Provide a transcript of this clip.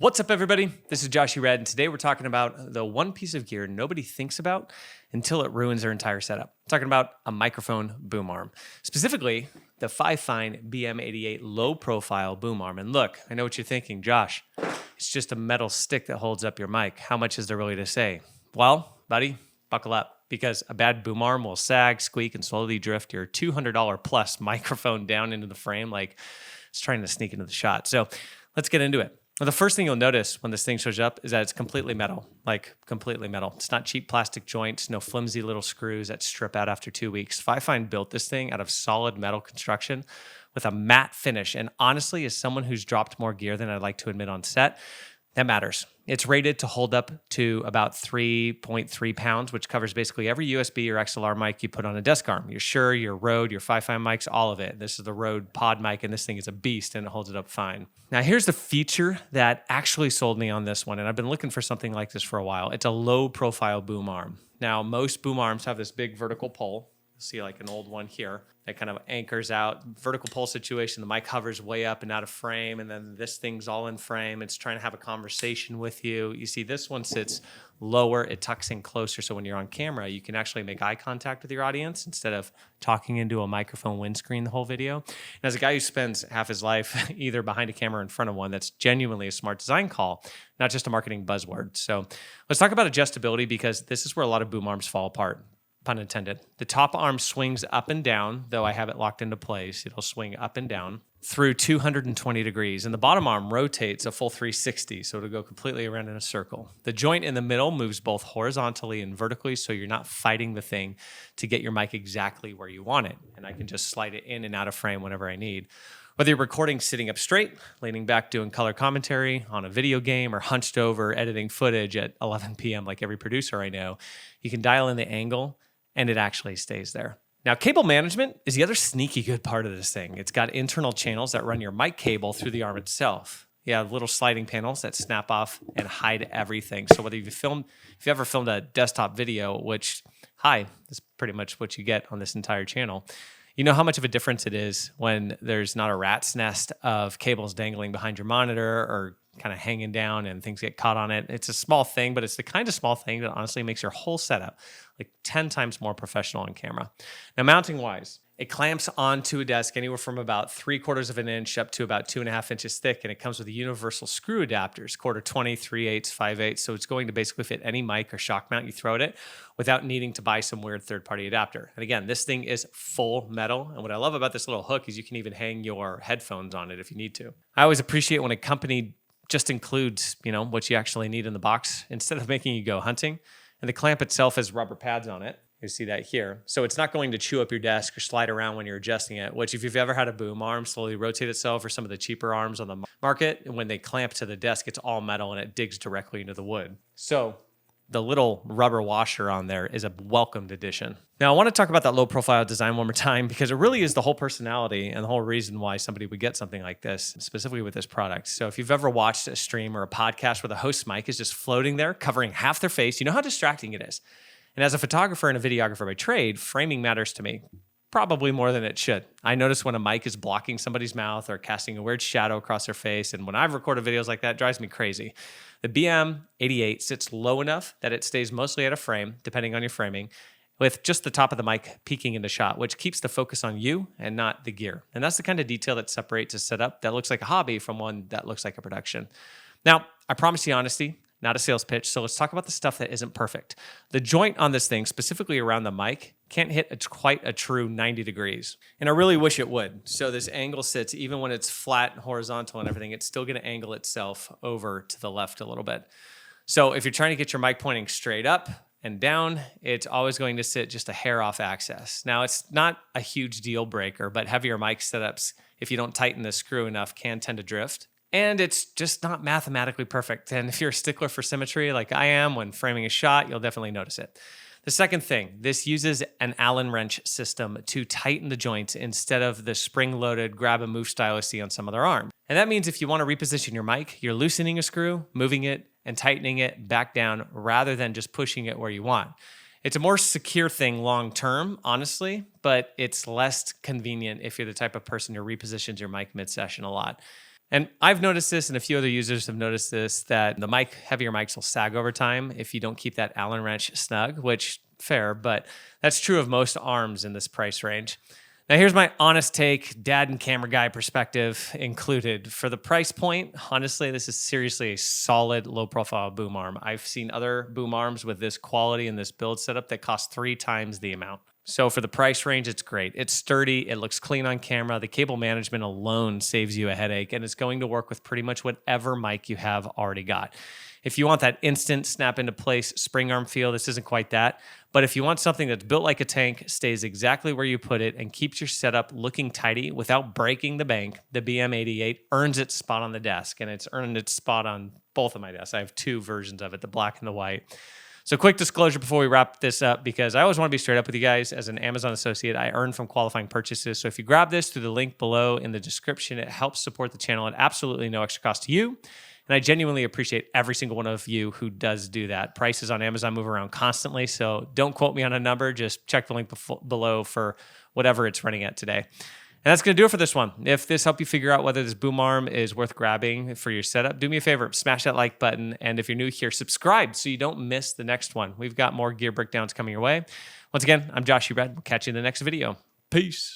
What's up, everybody? This is JoshyyRed, and today we're talking about the one piece of gear nobody thinks about until it ruins their entire setup. I'm talking about a microphone boom arm, specifically the FIFINE BM88 low-profile boom arm. And look, I know what you're thinking, Josh. It's just a metal stick that holds up your mic. How much is there really to say? Well, buddy, buckle up, because a bad boom arm will sag, squeak, and slowly drift your $200 plus microphone down into the frame like it's trying to sneak into the shot. So let's get into it. Well, the first thing you'll notice when this thing shows up is that it's completely metal, like completely metal. It's not cheap plastic joints, no flimsy little screws that strip out after 2 weeks. FIFINE built this thing out of solid metal construction with a matte finish. And honestly, as someone who's dropped more gear than I'd like to admit on set, that matters. It's rated to hold up to about 3.3 pounds, which covers basically every USB or XLR mic you put on a desk arm. Your Shure, your Rode, your FIFINE mics, all of it. This is the Rode pod mic, and this thing is a beast, and it holds it up fine. Now, here's the feature that actually sold me on this one, and I've been looking for something like this for a while. It's a low-profile boom arm. Now, most boom arms have this big vertical pole. You'll see like an old one here that kind of anchors out. Vertical pole situation, the mic hovers way up and out of frame, and then this thing's all in frame. It's trying to have a conversation with you. You see this one sits lower, it tucks in closer, so when you're on camera, you can actually make eye contact with your audience instead of talking into a microphone windscreen the whole video. And as a guy who spends half his life either behind a camera or in front of one, that's genuinely a smart design call, not just a marketing buzzword. So let's talk about adjustability, because this is where a lot of boom arms fall apart. Pun intended. The top arm swings up and down, though I have it locked into place. It'll swing up and down through 220 degrees. And the bottom arm rotates a full 360, so it'll go completely around in a circle. The joint in the middle moves both horizontally and vertically, so you're not fighting the thing to get your mic exactly where you want it. And I can just slide it in and out of frame whenever I need. Whether you're recording sitting up straight, leaning back doing color commentary on a video game, or hunched over editing footage at 11 p.m. like every producer I know, you can dial in the angle and it actually stays there. Now, cable management is the other sneaky good part of this thing. It's got internal channels that run your mic cable through the arm itself. You have little sliding panels that snap off and hide everything. So whether if you ever filmed a desktop video, which, that's pretty much what you get on this entire channel, you know how much of a difference it is when there's not a rat's nest of cables dangling behind your monitor or kind of hanging down and things get caught on it. It's a small thing, but it's the kind of small thing that honestly makes your whole setup like 10 times more professional on camera. Now, mounting wise, it clamps onto a desk anywhere from about 3/4 of an inch up to about 2.5 inches thick, and it comes with a universal screw adapters, 1/4, 20, 3/8, 5/8. So it's going to basically fit any mic or shock mount you throw at it without needing to buy some weird third-party adapter. And again, this thing is full metal. And what I love about this little hook is you can even hang your headphones on it if you need to. I always appreciate when a company just includes, what you actually need in the box instead of making you go hunting. And the clamp itself has rubber pads on it. You see that here. So it's not going to chew up your desk or slide around when you're adjusting it, which if you've ever had a boom arm slowly rotate itself, or some of the cheaper arms on the market, when they clamp to the desk, it's all metal and it digs directly into the wood. So the little rubber washer on there is a welcomed addition. Now, I want to talk about that low profile design one more time, because it really is the whole personality and the whole reason why somebody would get something like this, specifically with this product. So if you've ever watched a stream or a podcast where the host mic is just floating there, covering half their face, you know how distracting it is. And as a photographer and a videographer by trade, framing matters to me. Probably more than it should. I notice when a mic is blocking somebody's mouth or casting a weird shadow across their face. And when I've recorded videos like that, it drives me crazy. The BM88 sits low enough that it stays mostly out of frame, depending on your framing, with just the top of the mic peeking into shot, which keeps the focus on you and not the gear. And that's the kind of detail that separates a setup that looks like a hobby from one that looks like a production. Now, I promise you honesty, not a sales pitch, so let's talk about the stuff that isn't perfect. The joint on this thing, specifically around the mic, can't hit quite a true 90 degrees. And I really wish it would. So this angle sits, even when it's flat and horizontal and everything, it's still gonna angle itself over to the left a little bit. So if you're trying to get your mic pointing straight up and down, it's always going to sit just a hair off axis. Now, it's not a huge deal breaker, but heavier mic setups, if you don't tighten the screw enough, can tend to drift. And it's just not mathematically perfect. And if you're a stickler for symmetry like I am when framing a shot, you'll definitely notice it. The second thing, this uses an Allen wrench system to tighten the joints instead of the spring-loaded grab and move style you see on some other arms. And that means if you want to reposition your mic, you're loosening a screw, moving it, and tightening it back down rather than just pushing it where you want. It's a more secure thing long-term, honestly, but it's less convenient if you're the type of person who repositions your mic mid-session a lot. And I've noticed this, and a few other users have noticed this, that the heavier mics will sag over time if you don't keep that Allen wrench snug, which fair, but that's true of most arms in this price range. Now, here's my honest take, dad and camera guy perspective included. For the price point, honestly, this is seriously a solid low-profile boom arm. I've seen other boom arms with this quality and this build setup that cost 3 times the amount. So for the price range, it's great. It's sturdy. It looks clean on camera. The cable management alone saves you a headache, and it's going to work with pretty much whatever mic you have already got. If you want that instant snap into place spring arm feel, this isn't quite that. But if you want something that's built like a tank, stays exactly where you put it, and keeps your setup looking tidy without breaking the bank, the BM88 earns its spot on the desk, and it's earned its spot on both of my desks. I have 2 versions of it, the black and the white. So quick disclosure before we wrap this up, because I always want to be straight up with you guys. As an Amazon associate, I earn from qualifying purchases. So if you grab this through the link below in the description, it helps support the channel at absolutely no extra cost to you. And I genuinely appreciate every single one of you who does do that. Prices on Amazon move around constantly, so don't quote me on a number. Just check the link below for whatever it's running at today. And that's going to do it for this one. If this helped you figure out whether this boom arm is worth grabbing for your setup, do me a favor, smash that like button. And if you're new here, subscribe so you don't miss the next one. We've got more gear breakdowns coming your way. Once again, I'm JoshyyRed. We'll catch you in the next video. Peace.